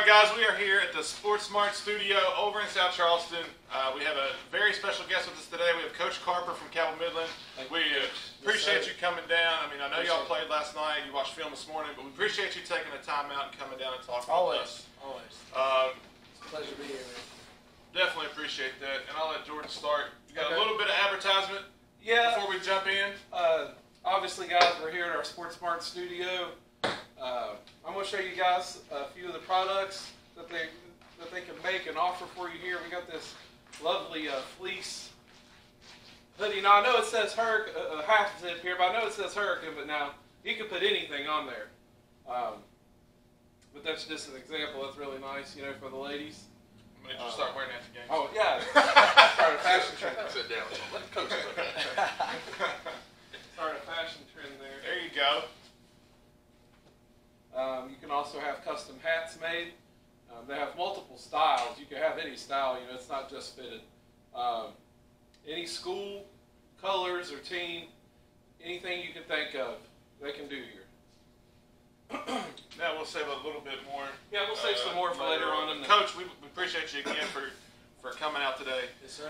guys, we are here at the Sports Smart Studio over in South Charleston. We have a very special guest with us today. We have Coach Carper from Cabell Midland. We appreciate you coming down. I mean, I know y'all played last night. You watched film this morning, but we appreciate you taking the time out and coming down and talking with us. Always. It's a pleasure to be here, man. Definitely appreciate that. And I'll let Jordan start. You got a little bit of advertisement before we jump in. Obviously, guys, we're here at our Sports Smart Studio. I'm going to show you guys a few of the products that they can make and offer for you here. We got this lovely fleece hoodie. Now, I know it says half zip here, but I know it says Hurricane, but now you can put anything on there. But that's just an example. That's really nice, you know, for the ladies. When did you start wearing that to games? Oh, yeah. Start a fashion trend. Sit down. Let the coach look. Start a fashion trend there. There you go. You can also have custom hats made. They have multiple styles. You can have any style, you know, it's not just fitted. Any school, colors, or team, anything you can think of, they can do here. Now we'll save a little bit more. Yeah, we'll save some more for later on. Coach, we appreciate you again for coming out today. Yes, sir.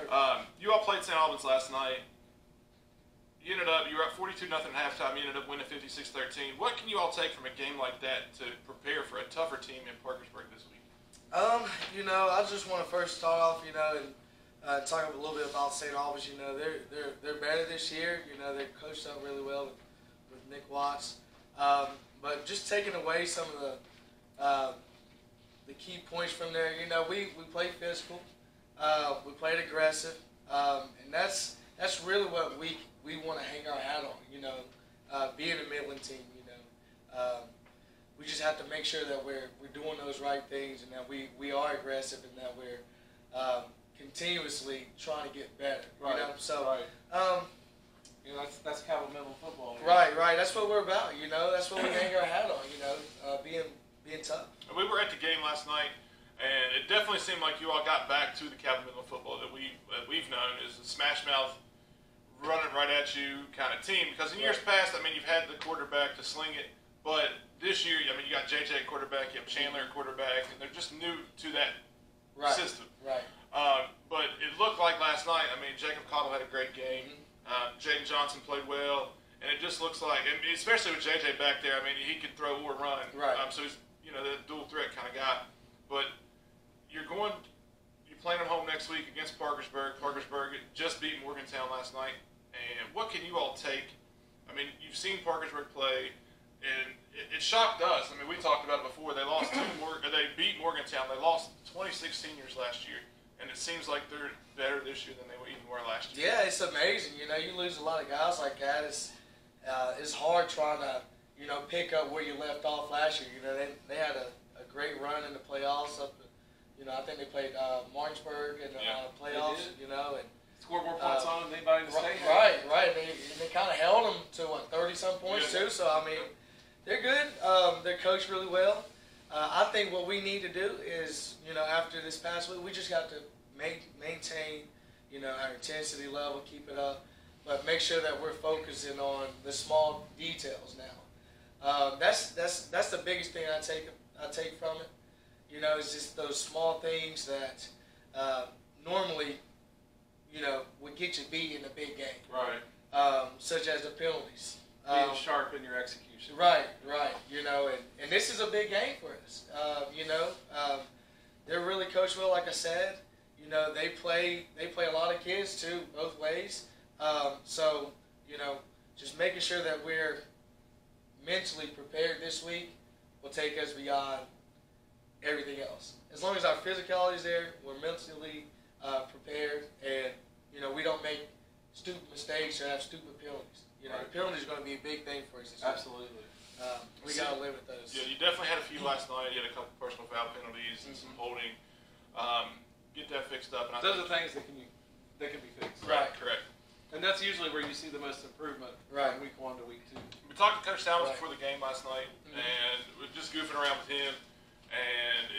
You all played Saint Albans last night. You were up 42-0 at halftime. You ended up winning 56-13. What can you all take from a game like that to prepare for a tougher team in Parkersburg this week? You know, I just want to first start off, you know, and talk a little bit about Saint Albans. You know, they're better this year. You know, they're coached up really well with Nick Watts. But just taking away some of the key points from there, you know, we played physical, we played aggressive, and that's really what we want to hang our hat on. You know, being a Midland team, you know, we just have to make sure that we're doing those right things and that we are aggressive and that we're continuously trying to get better. Right. You know, so. Right. You know, that's Cabell Midland football. Right, right. That's what we're about. You know, that's what we hang our hat on. You know, being tough. We were at the game last night, and it definitely seemed like you all got back to the Cabell Midland football that we've known is a smash mouth, running right at you kind of team. Because in years past, I mean, you've had the quarterback to sling it, but this year, I mean, you got JJ at quarterback, you have Chandler at quarterback, and they're just new to that system. Right. But it looked like last night. I mean, Jacob Cottle had a great game. Jaden Johnson played well, and it just looks like, and especially with JJ back there, I mean, he can throw or run. Right. So he's, you know, that dual threat kind of guy. But you're playing at home next week against Parkersburg. Parkersburg just beat Morgantown last night. And what can you all take? I mean, you've seen Parkersburg play, and it shocked us. I mean, we talked about it before. They lost they beat Morgantown. They lost 26 seniors last year. And it seems like they're better this year than they even were last year. Yeah, it's amazing. You know, you lose a lot of guys like that. It's hard trying to, you know, pick up where you left off last year. You know, they had a great run in the playoffs. You know, I think they played Martinsburg in the playoffs. You know, and scored more points on them than anybody in the state. Right. They kind of held them to what 30-some points too. So I mean, they're good. They're coached really well. I think what we need to do is, you know, after this past week, we just got to maintain, you know, our intensity level, keep it up, but make sure that we're focusing on the small details now. That's the biggest thing I take from it. You know, it's just those small things that normally, you know, would get you beat in a big game. Right. Such as the penalties. Being sharp in your execution. Right. You know, and this is a big game for us. You know, they're really coached well, like I said. You know, they play a lot of kids too, both ways. So, you know, just making sure that we're mentally prepared this week will take us beyond everything else. As long as our physicality is there, we're mentally prepared, and you know, we don't make stupid mistakes or have stupid penalties. You know, the penalty is going to be a big thing for us this week. Absolutely. We got to live with those. Yeah, you definitely had a few last night. You had a couple personal foul penalties and some holding. Get that fixed up. And those are things that can be fixed. Right, correct. And that's usually where you see the most improvement from week 1 to week 2. We talked to Coach Albans before the game last night, and we were just goofing around with him. And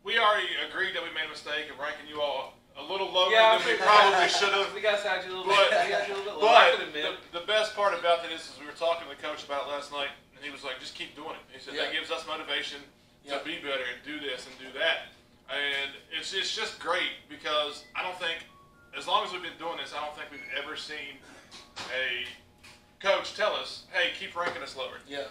we already agreed that we made a mistake of ranking you all a little lower than we probably should have. We guys had you a little bit low. But the best part about that is we were talking to the coach about it last night, and he was like, just keep doing it. He said, that gives us motivation. to be better and do this and do that. And it's just great because I don't think, as long as we've been doing this, I don't think we've ever seen a coach tell us, hey, keep ranking us lower. Yeah.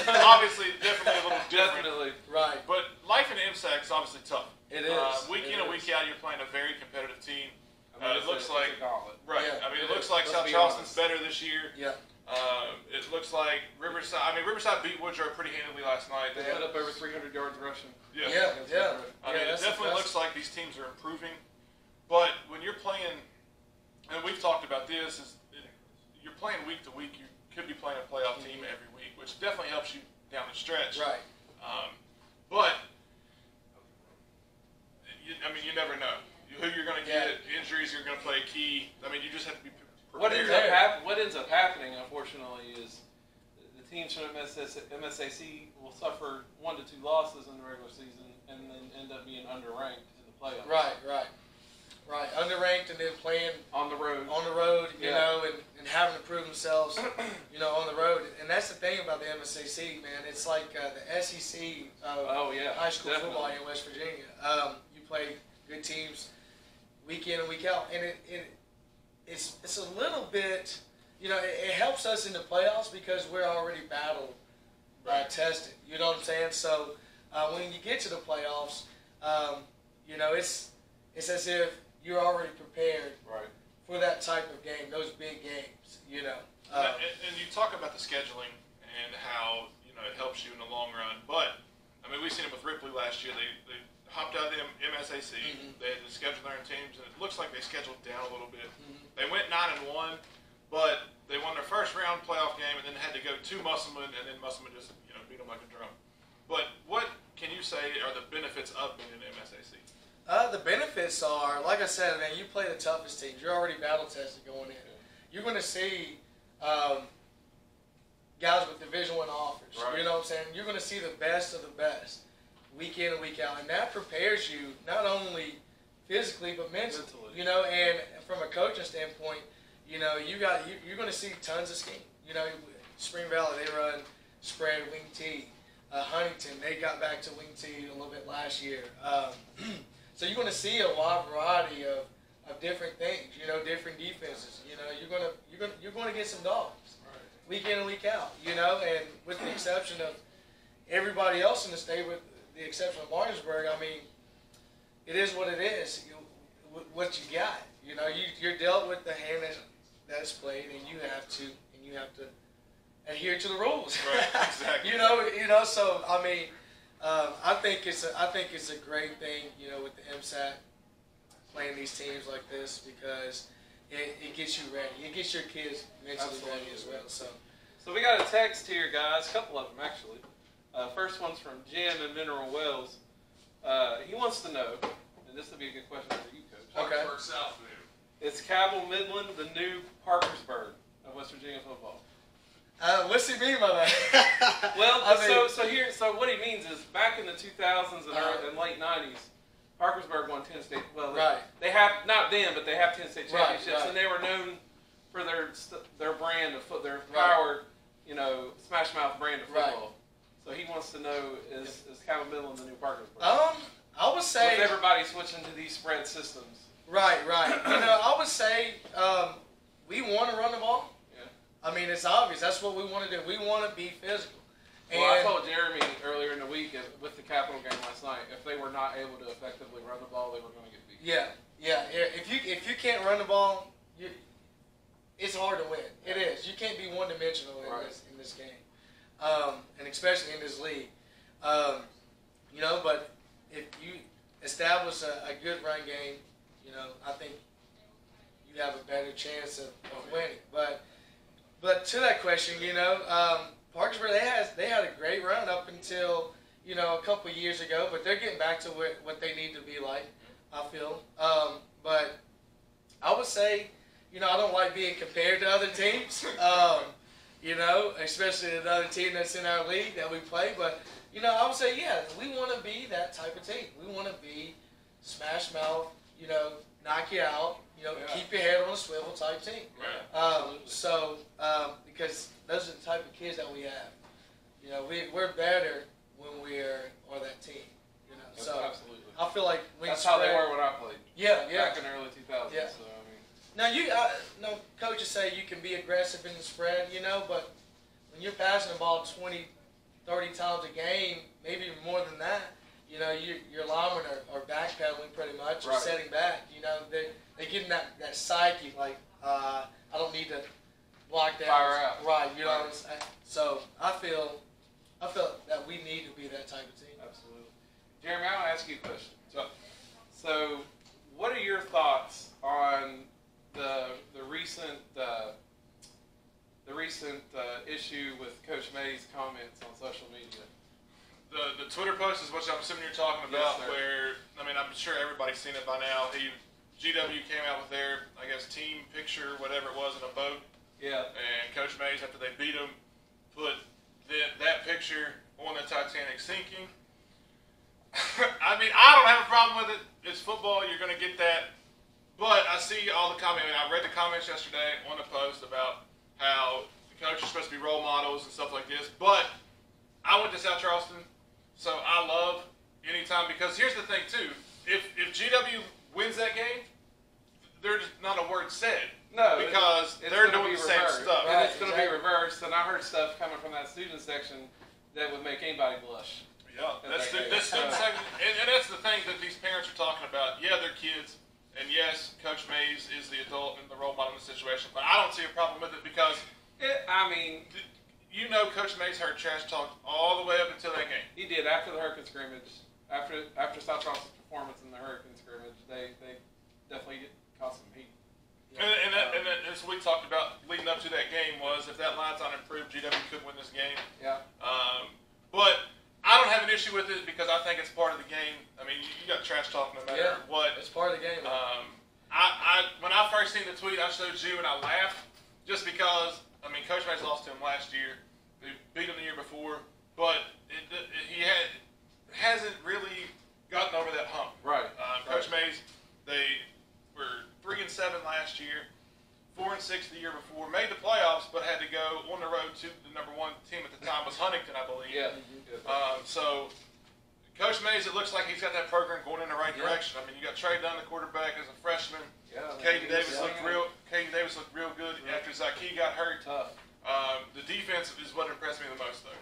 Obviously, definitely a little different. Definitely. Right. But life in MSAC is obviously tough. It is. Week in and week out, you're playing a very competitive team. I mean, It looks like it's a gauntlet. right. Yeah, I mean, it it looks is. like Let's South be Charleston's honest. better this year. Yeah. It looks like Riverside. I mean, Riverside beat Woodrow pretty handily last night. They put up over 300 yards rushing. Yeah. Yeah. I mean, it that's definitely impressive. looks like these teams are improving. But when you're playing, and we've talked about this, you're playing week to week. You could be playing a playoff team every week, which definitely helps you down the stretch. Right. But I mean, you never know who you're going to get. Injuries are going to play a key. I mean, you just have to be prepared. What ends up happening, unfortunately, is the teams from MSAC will suffer 1 to 2 losses in the regular season and then end up being underranked in the playoffs. Right. Underranked and then playing On the road. you know, and having to prove themselves, you know, on the road. And that's the thing about the MSAC, man. It's like the SEC high school football in West Virginia. You play good teams week in and week out, and it's a little bit, you know, it helps us in the playoffs because we're already battle tested. You know what I'm saying? So when you get to the playoffs, you know, it's as if you're already prepared for that type of game, those big games. You know. And you talk about the scheduling and how, you know, it helps you in the long run. But I mean, we've seen it with Ripley last year. They hopped out of the MSAC. They had to schedule their own teams, and it looks like they scheduled down a little bit. They went 9-1, but they won their first round playoff game, and then had to go to Musselman, and then Musselman just, you know, beat them like a drum. But what can you say are the benefits of being in the MSAC? The benefits are, like I said, man, you play the toughest teams. You're already battle tested going in. You're going to see guys with Division I offers. Right. You know what I'm saying? You're going to see the best of the best week in and week out, and that prepares you not only physically but mentally. You know, and from a coaching standpoint, you know, you're going to see tons of scheme. You know, Spring Valley, they run spread wing T. Huntington, they got back to wing T a little bit last year. So you're going to see a wide variety of different things. You know, different defenses. You know, you're going to get some dogs week in and week out. You know, and with the exception of everybody else in the state, with the exception of Martinsburg, I mean, it is what it is. What you got. You know, you're dealt with the hand that's played, and you have to adhere to the rules. Right. Exactly. you know. So I mean, I think it's a great thing. You know, with the MSAC playing these teams like this because it gets you ready. It gets your kids mentally ready as well. So we got a text here, guys. A couple of them actually. First one's from Jim in Mineral Wells. He wants to know, and this will be a good question for you, Coach. Okay. South Is Cabell Midland the new Parkersburg of West Virginia football? What's he mean by that? Well, I mean, so what he means is back in the 2000s and late 90s, Parkersburg won 10 state. Well, they have not them, but they have 10 state championships, and they were known for their brand of their power, you know, smash mouth brand of football. So he wants to know is Cabell Midland the new Parkersburg? I would say with everybody switching to these spread systems. Right. You know, I would say we want to run the ball. I mean, it's obvious. That's what we want to do. We want to be physical. Well, I told Jeremy earlier in the week with the Capital game last night, if they were not able to effectively run the ball, they were going to get beat. Yeah. If you can't run the ball, it's hard to win. It is. You can't be one-dimensional in this game, and especially in this league. You know, but if you establish a good run game, you know, I think you have a better chance of winning. But to that question, you know, Parkersburg, they had a great run up until, you know, a couple of years ago, but they're getting back to what they need to be like, I feel. But I would say, you know, I don't like being compared to other teams, you know, especially another team that's in our league that we play. But, you know, I would say, yeah, we want to be that type of team. We want to be smash mouth, you know, knock you out, you know, keep your head on a swivel type team. Because those are the type of kids that we have. You know, we're better when we are that team. You know, so Absolutely. I feel like That's how they were when I played. Yeah, Back in the early 2000s. Yeah. So I mean. Now coaches say you can be aggressive in the spread, you know, but when you're passing the ball 20, 30 times a game, maybe even more than that, you know, your linemen are backpedaling pretty much, or Right. setting back. You know, they get in that psyche like I don't need to block that. Fire out. Right. You know what I'm saying? So I feel that we need to be that type of team. Absolutely. Jeremy, I want to ask you a question. So what are your thoughts on the recent issue with Coach May's comments on social media? The Twitter post is what I'm assuming you're talking about, where, I mean, I'm sure everybody's seen it by now. GW came out with their, I guess, team picture, whatever it was, in a boat. Yeah. And Coach Mays, after they beat him, put that picture on the Titanic sinking. I mean, I don't have a problem with it. It's football. You're going to get that. But I see all the comments. I mean, I read the comments yesterday on the post about how the coaches are supposed to be role models and stuff like this. But I went to South Charleston, so I love anytime, because here's the thing, too. If GW wins that game, there's not a word said. No, because they're doing the same stuff. And it's going to be reversed, and I heard stuff coming from that student section that would make anybody blush. Yeah, that's and that's the thing that these parents are talking about. Yeah, they're kids, and yes, Coach Mays is the adult and the role model in the situation, but I don't see a problem with it because, you know, Coach Mays heard trash talk all the way up until that game. He did after the Hurricane scrimmage, after South Charleston's performance in the Hurricane scrimmage. They definitely caught some heat. And as we talked about leading up to that game was, if that line's not improved, GW could win this game. Yeah. But I don't have an issue with it because I think it's part of the game. I mean, you got trash talk no matter what. It's part of the game. When I first seen the tweet, I showed you and I laughed just because, I mean, Coach Mays lost to him last year. They beat him the year before, but he hasn't really gotten over that hump. Right. Coach Mays, they were 3-7 last year, 4-6 the year before, made the playoffs, but had to go on the road to the #1 team at the time was Huntington, I believe. Yeah. So Coach Mays, it looks like he's got that program going in the right direction. I mean, you got Trey Dunn, the quarterback, as a freshman. Yeah. Caden Davis looked real good after Zaki got hurt. Tough. The defense is what impressed me the most, though.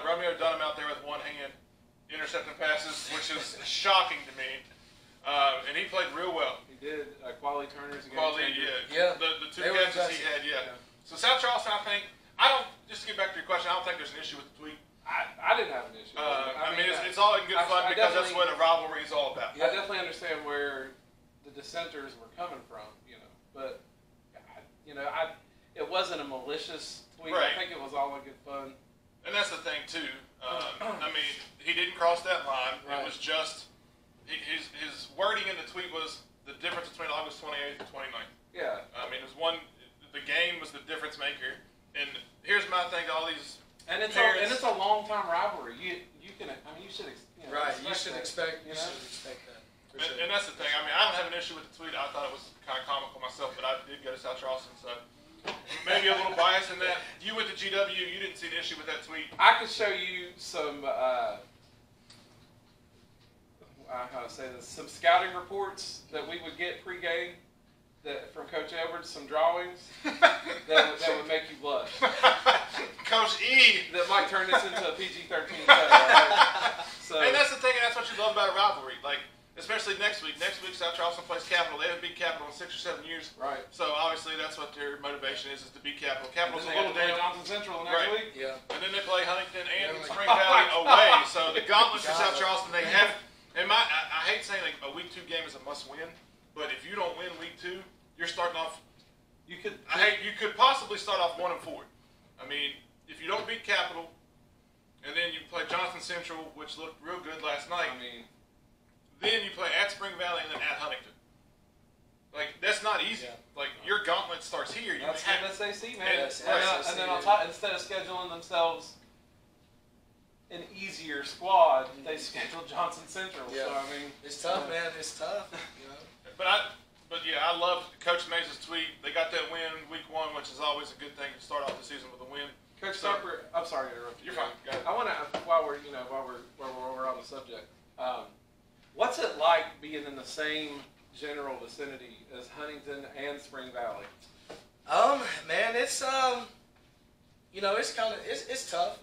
Romeo Dunham out there with one hand, intercepting passes, which is shocking to me. And he played real well. He did. Quality Turner's again. Yeah. The two catches he had, So South Charleston, I think, just to get back to your question, I don't think there's an issue with the tweet. I didn't have an issue with it. I mean, it's all in good fun because that's what a rivalry is all about. I definitely understand where the dissenters were coming from, but, it wasn't a malicious tweet. Right. I think it was all in good fun. And that's the thing, too. I mean, he didn't cross that line. Right. It was just, his wording in the tweet was the difference between August 28th and 29th. Yeah. I mean, the game was the difference maker. And here's my thing to all these parents. It's a long time rivalry. You should expect that. And that's the thing. I mean, I don't have an issue with the tweet. I thought it was kind of comical myself, but I did go to South Charleston, so maybe a little bias in that. You went to GW. You didn't see an issue with that tweet. I could show you some, some scouting reports that we would get pregame from Coach Edwards, some drawings that would make you blush. Coach E. That might turn this into a PG-13 show. Right? And that's the thing, and that's what you love about a rivalry. Like, especially next week. Next week, South Charleston plays Capital. They haven't beat Capital in 6 or 7 years. Right. So obviously, that's what their motivation is to beat Capital. Capital's a little down. Johnson Central next week. Yeah. And then they play Huntington and Spring Valley away. So the gauntlet for South Charleston, they have. And I hate saying like a week 2 game is a must-win, but if you don't win week 2, you're starting off. You could possibly start off 1-4. I mean, if you don't beat Capital, and then you play Johnson Central, which looked real good last night. I mean. Then you play at Spring Valley and then at Huntington. Like, that's not easy. Yeah. Like, your gauntlet starts here. That's MSAC, man. And then on top, instead of scheduling themselves an easier squad, they schedule Johnson Central. Yeah. So, I mean, it's tough, man. It's tough. But yeah, I love Coach Mays' tweet. They got that win week 1, which is always a good thing to start off the season with a win. Coach Carper, I'm sorry to interrupt you. You're fine. Go ahead. I want to, while we're we're on the subject, what's it like being in the same general vicinity as Huntington and Spring Valley? Man, it's it's tough,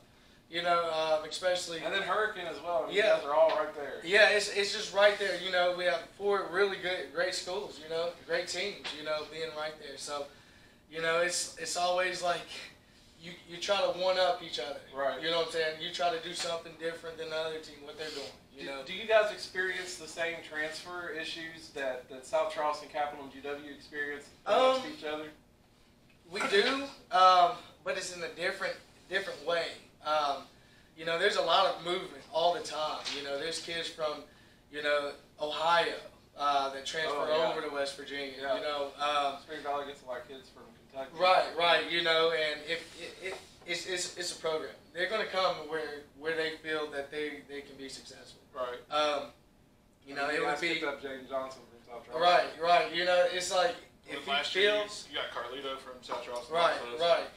especially. And then Hurricane as well. I mean, Yeah. you guys are all right there. Yeah, it's just right there. We have 4 really great schools. Great teams. Being right there. So, it's always like you try to one up each other. Right. You know what I'm saying? You try to do something different than the other team, what they're doing. Do you guys experience the same transfer issues that South Charleston, Capital, and GW experience amongst each other? We do, but it's in a different way. There's a lot of movement all the time. There's kids from, Ohio that transfer over to West Virginia. Yeah. Spring Valley gets a lot of kids from Kentucky. Right. And it's a program. They're going to come where they feel that they can be successful. Right. It would be picked up Jaden Johnson from South Charleston. right. It's like if he last year, feels you got Carlito from South Charleston. right.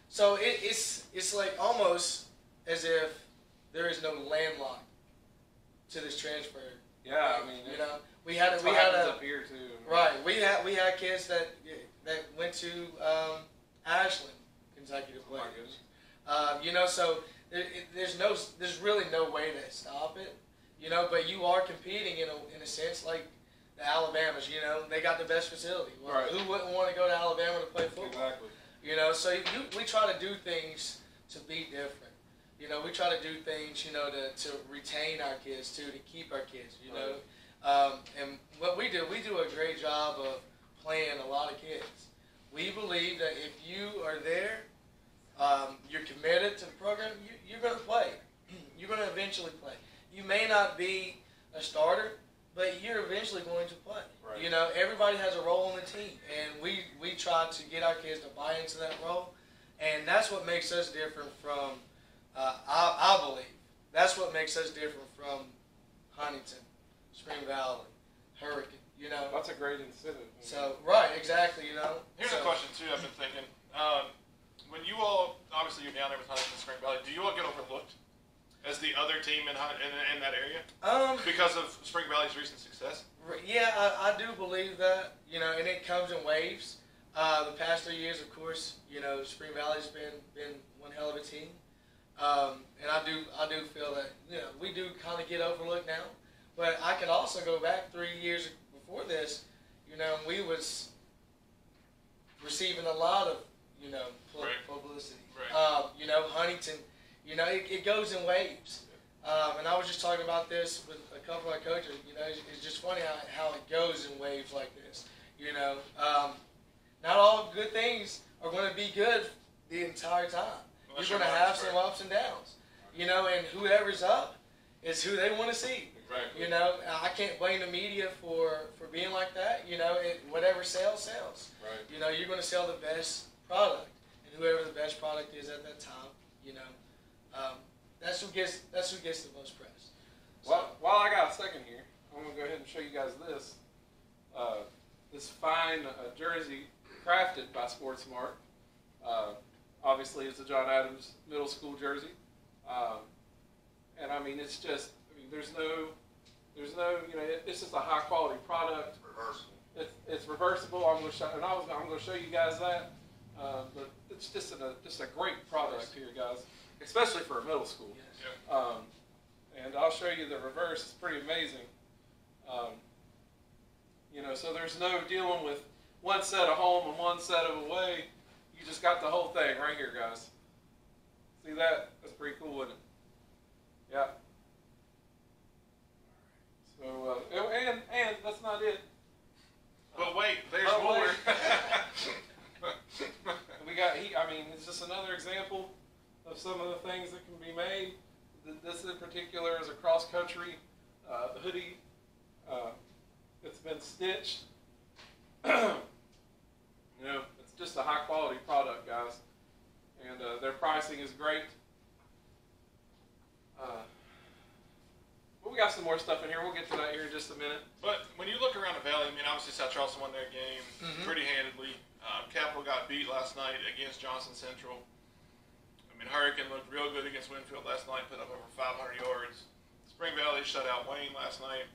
So it's like almost as if there is no landlock to this transfer. Yeah, I mean, we had up here too. Right. We had kids that went to Ashland, Kentucky to play. Oh my goodness. So there's really no way to stop it. But you are competing in a sense like the Alabamas. They got the best facility. Well, Right. Who wouldn't want to go to Alabama to play football? Exactly. So we try to do things to be different. We try to do things, to retain our kids too, to keep our kids. And what we do a great job of playing a lot of kids. We believe that if you are there, you're committed to the program, you're going to play. You're going to eventually play. You may not be a starter, but you're eventually going to play. Right. Everybody has a role in the team, and we try to get our kids to buy into that role, and that's what makes us different from, I believe, that's what makes us different from Huntington, Spring Valley, Hurricane. That's a great incentive. So right, exactly. Here's a question too. I've been thinking. When you all, obviously, you're down there with Huntington, Spring Valley. Do you all get overlooked as the other team in that area because of Spring Valley's recent success? Yeah, I do believe that. And it comes in waves. The past 3 years, of course, Spring Valley's been one hell of a team. And I do feel that we do kind of get overlooked now. But I could also go back 3 years before this. We was receiving a lot of publicity. Right. Huntington. It goes in waves. And I was just talking about this with a couple of our coaches. It's just funny how it goes in waves like this. Not all good things are going to be good the entire time. Well, you're going to have some ups and downs. And whoever's up is who they want to see. Right. I can't blame the media for being like that. Whatever sells. Right. You're going to sell the best product, and whoever the best product is at that time, that's who gets the most press. So, While I got a second here, I'm going to go ahead and show you guys this. This fine jersey crafted by SportsMart. Obviously, it's a John Adams Middle School jersey. And I mean, it's just, there's no, it's just a high quality product. Reversible. It's reversible. I'm going to show you guys that. But it's just a great product here, guys, especially for a middle school. yes. And I'll show you the reverse. It's pretty amazing. So there's no dealing with one set of home and one set of away. You just got the whole thing right here, guys. See that? That's pretty cool, isn't it? Yeah. So, and that's not it. But wait, there's Oh, more. wait. We got it's just another example of some of the things that can be made. This in particular is a cross-country hoodie. It's been stitched. It's just a high-quality product, guys. And their pricing is great. But we got some more stuff in here. We'll get to that here in just a minute. But when you look around the valley, obviously South Charleston won their game pretty handedly. Capital got beat last night against Johnson Central. I mean, Hurricane looked real good against Winfield last night, put up over 500 yards. Spring Valley shut out Wayne last night.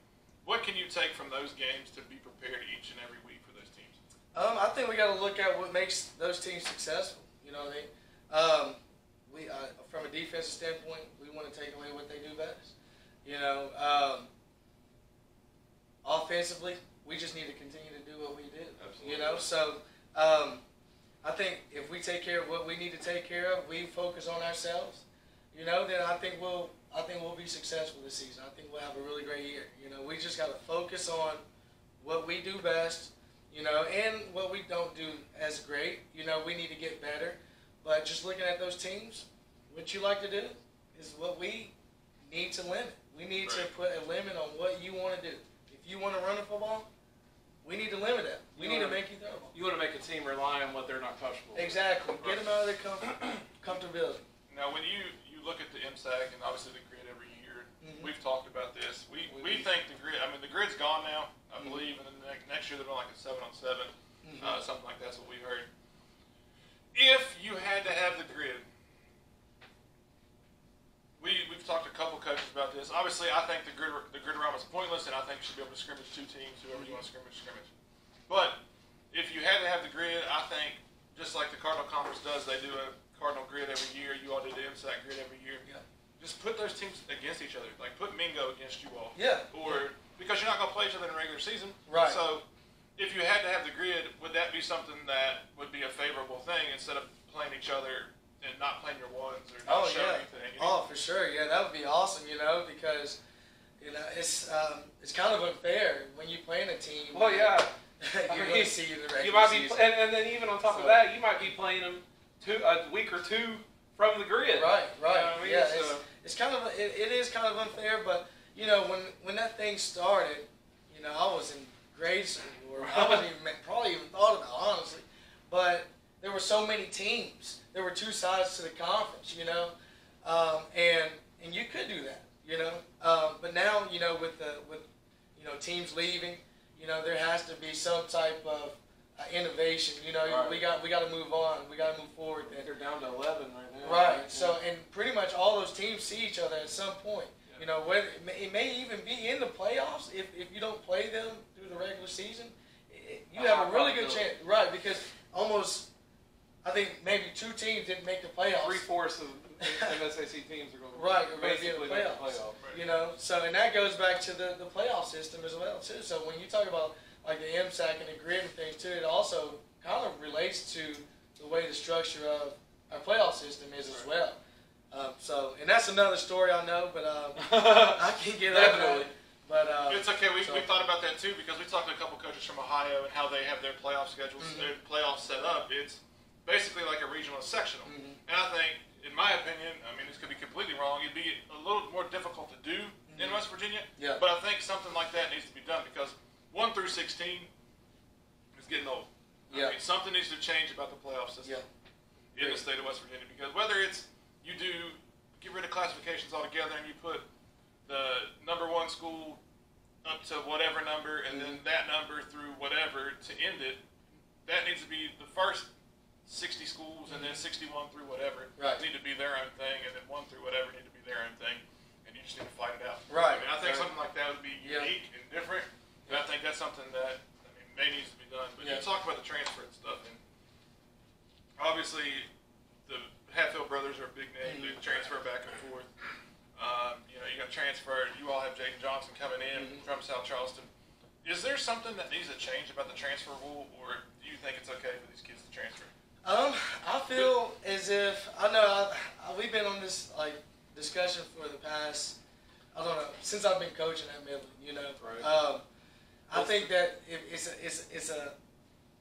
What can you take from those games to be prepared each and every week for those teams? I think we got to look at what makes those teams successful. You know what I mean? From a defensive standpoint, we want to take away what they do best. You know, offensively, we just need to continue to do what we do. Absolutely. You know, so I think if we take care of what we need to take care of, we focus on ourselves. You know, then I think we'll be successful this season. I think we'll have a really great year. You know, we just got to focus on what we do best. You know, and what we don't do as great. You know, we need to get better. But just looking at those teams, what you like to do is what we need to limit. We need to put a limit on what you want to do. If you want to run a football, we need to limit it. We need to make you throw the ball. You want to make a team rely on what they're not comfortable with. Exactly. Get them out of their comfortability. Now, when you look at the MSAC and obviously the grid every year, we've talked about this. We think the grid. I mean, the grid's gone now, I believe, and then next year they're doing like a 7-on-7, something like that's what we heard. If you had to have the grid, we've talked to a couple coaches about this. Obviously, I think the grid around is pointless, and I think you should be able to scrimmage two teams, whoever you want to scrimmage. But if you had to have the grid, I think just like the Cardinal Conference does, they do a Cardinal grid every year. You all do the MSAC grid every year. Yeah. Just put those teams against each other. Like put Mingo against you all. Yeah. Or because you're not going to play each other in the regular season. Right. So if you had to have the grid, would that be something that would be a favorable thing instead of playing each other and not playing your ones or not showing anything? Oh, for sure. Yeah, that would be awesome. You know, because you know it's kind of unfair when you play in a team. Well, yeah. You're going to see you in the regular You might be, season. and then even on top of that, you might be playing them a week or two from the grid. Right. You know what I mean? Yeah, So, it's kind of it is kind of unfair, but you know when that thing started, you know I was in grade school, or I wasn't probably even thought about it, honestly, but there were so many teams. There were two sides to the conference, you know, and you could do that, you know, but now you know with you know teams leaving, you know there has to be some type of innovation. You know, Right. we got to move on. We got to move forward. they're down to 11 right now. Right. Yeah. So, and pretty much all those teams see each other at some point. Yeah. You know, whether it may even be in the playoffs if you don't play them through the regular season, you have a really good chance. Right, because almost, I think maybe two teams didn't make the playoffs. 3/4 of MSAC teams are going to Right, are going to be in basically the make playoffs. the playoff. You know, so and that goes back to the playoff system as well too. So when you talk about like the MSAC and the grid and things too, it also kind of relates to the way the structure of our playoff system is as well. So, and that's another story I know, but I can't get over Definitely. that. But It's okay. We thought about that too because we talked to a couple coaches from Ohio and how they have their playoff schedules, their playoffs set up. It's basically like a regional and sectional. And I think, in my opinion, I mean, this could be completely wrong. It'd be a little more difficult to do in West Virginia. Yeah. But I think something like that needs to be done because 1 through 16 is getting old. Yeah. I mean, something needs to change about the playoff system in the state of West Virginia because whether it's you get rid of classifications altogether and you put the number 1 school up to whatever number and then that number through whatever to end it, that needs to be the first 60 schools and then 61 through whatever need to be their own thing and then 1 through whatever need to be their own thing and you just need to fight it out. Right. I mean, I think something like that would be unique and different, and I think that's something that may needs to be done. But you talk about the transfer and stuff, and obviously the Hatfield brothers are a big name. They transfer back and forth. You know, you got transferred. You all have Jaden Johnson coming in from South Charleston. Is there something that needs to change about the transfer rule, or do you think it's okay for these kids to transfer? I feel as if we've been on this like discussion for the past since I've been coaching at Midland. You know, I think that it's a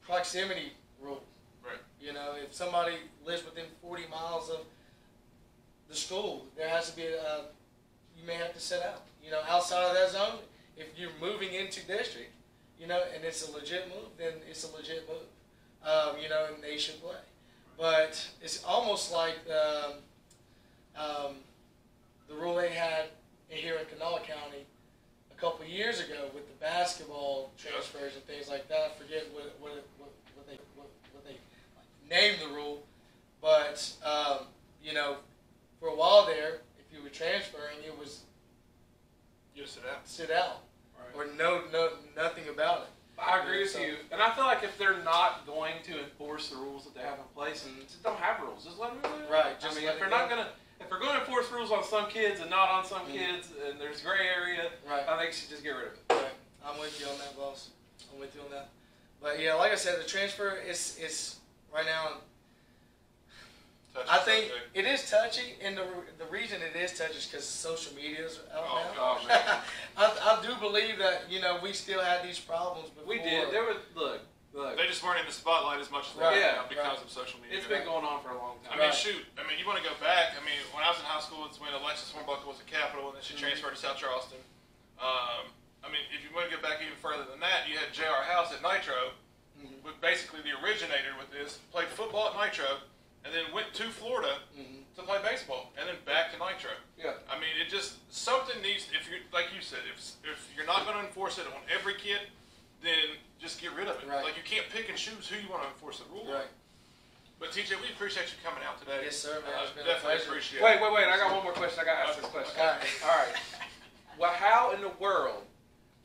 proximity rule. Right. You know, if somebody lives within 40 miles of the school, there has to be you may have to sit out. You know, outside of that zone, if you're moving into district, you know, and it's a legit move, then it's a legit move. You know, and they should play. But it's almost like the rule they had here in Kanawha County a couple years ago with the basketball transfers and things like that. I forget what they named the rule, but you know, enforce the rules that they have in place, and just don't have rules. Just let them do it. Right. I mean, if they're going to enforce rules on some kids and not on some kids, and there's gray area, Right. I think you should just get rid of it. Right. I'm with you on that, boss. I'm with you on that. But yeah, like I said, the transfer is right now. I think it is touchy, and the reason it is touchy is because social media is out now. Oh man. I do believe that we still had these problems before. We did. There was look. They just weren't in the spotlight as much as they Right. are now because of social media. It's been going on for a long time. I mean, shoot. I mean, you want to go back. I mean, when I was in high school, it's when Alexis Hornbuckle was at Capital, and then she transferred to South Charleston. I mean, if you want to go back even further than that, you had J.R. House at Nitro, with basically the originator with this, played football at Nitro, and then went to Florida to play baseball, and then back to Nitro. Yeah. I mean, it just, something needs, if you, like you said, if you're not going to enforce it on every kid, then just get rid of it. Right. Like, you can't pick and choose who you want to enforce the rule on. Right. But TJ, we appreciate you coming out today. Yes, sir, man. It's been a Definitely pleasure. appreciate Wait. it. I got one more question. I got to ask this question. Okay. All right. Well, how in the world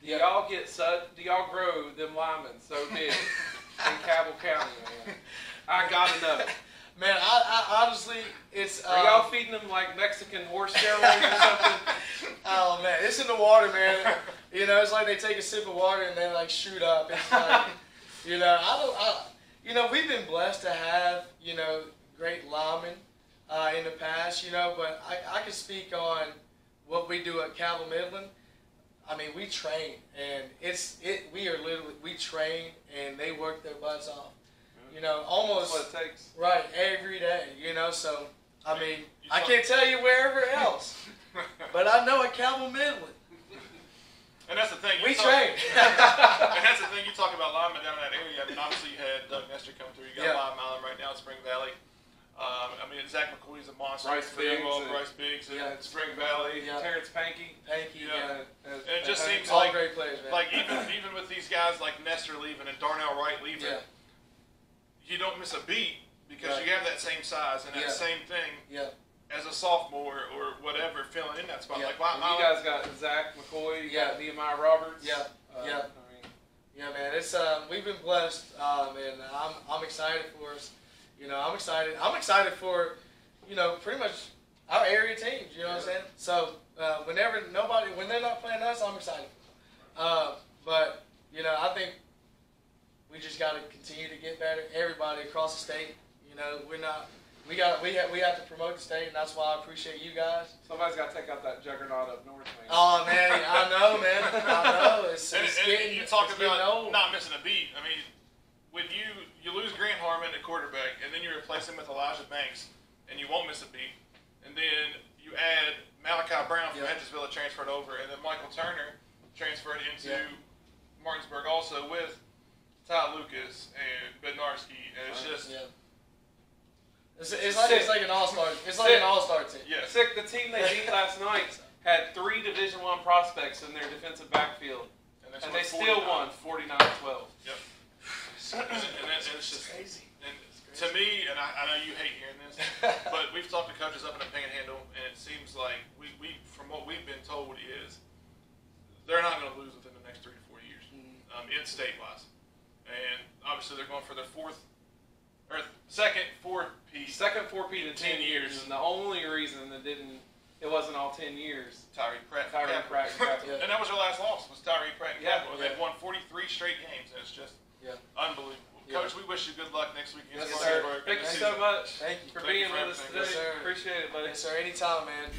do y'all do y'all grow them linemen so big in Cabell County, man? I gotta know. Man, I honestly, it's. Are y'all feeding them like Mexican horse steroids or something? Oh man, it's in the water, man. It's like they take a sip of water and they like shoot up. It's like, we've been blessed to have, great linemen in the past, but I can speak on what we do at Cabell Midland. I mean, we train, and we train, and they work their butts off. Almost That's what it takes. right every day. So I mean, I can't tell you wherever else, but I know at Cabell Midland. And that's the thing. We train. And that's the thing. You talk about linemen down in that area. I mean, obviously you had Doug Nestor come through. You got a lineman right now at Spring Valley. I mean, Zach McCoy's a monster. Bryce Biggs at Spring Valley. Yeah. Terrence Pankey. And it just seems all like great players, man. Like even with these guys like Nestor leaving and Darnell Wright leaving, you don't miss a beat because you have that same size and that same thing. As a sophomore or whatever, filling in that spot. Like, you guys got Zach McCoy, you got Nehemiah Roberts. Man, it's we've been blessed, and I'm excited for us. I'm excited for, pretty much our area teams. You know what I'm saying? So when they're not playing us, I'm excited. But I think we just got to continue to get better. Everybody across the state. We have to promote the state, and that's why I appreciate you guys. Somebody's got to take out that juggernaut up north, man. Oh man, I know, man. I know. It's getting, you talk about old. not missing a beat. I mean, when you lose Grant Harmon at quarterback, and then you replace him with Elijah Banks, and you won't miss a beat, and then you add Malachi Brown from Hedgesville that transferred over, and then Michael Turner transferred into Martinsburg also with Ty Lucas and Bednarski, and it's just. It's like an all-star. It's like an all-star team. Yeah. Sick. The team they beat last night had 3 Division I prospects in their defensive backfield, and they still won 49-12. Yep. And it's just crazy. And to me, and I know you hate hearing this, but we've talked to coaches up in the Panhandle, and it seems like we from what we've been told is they're not going to lose within the next 3 to 4 years, in state-wise, and obviously they're going for their second 4P. Second 4P in 10 years, and the only reason it wasn't all 10 years. Tyree Pratt. And that was their last loss. Was Tyree Pratt. They've won 43 straight games, and it's just unbelievable. Coach, we wish you good luck next week against Martinsburg. Thank you so much for being with us today. Yes, sir. Appreciate it, buddy. Yes, sir. Anytime, man.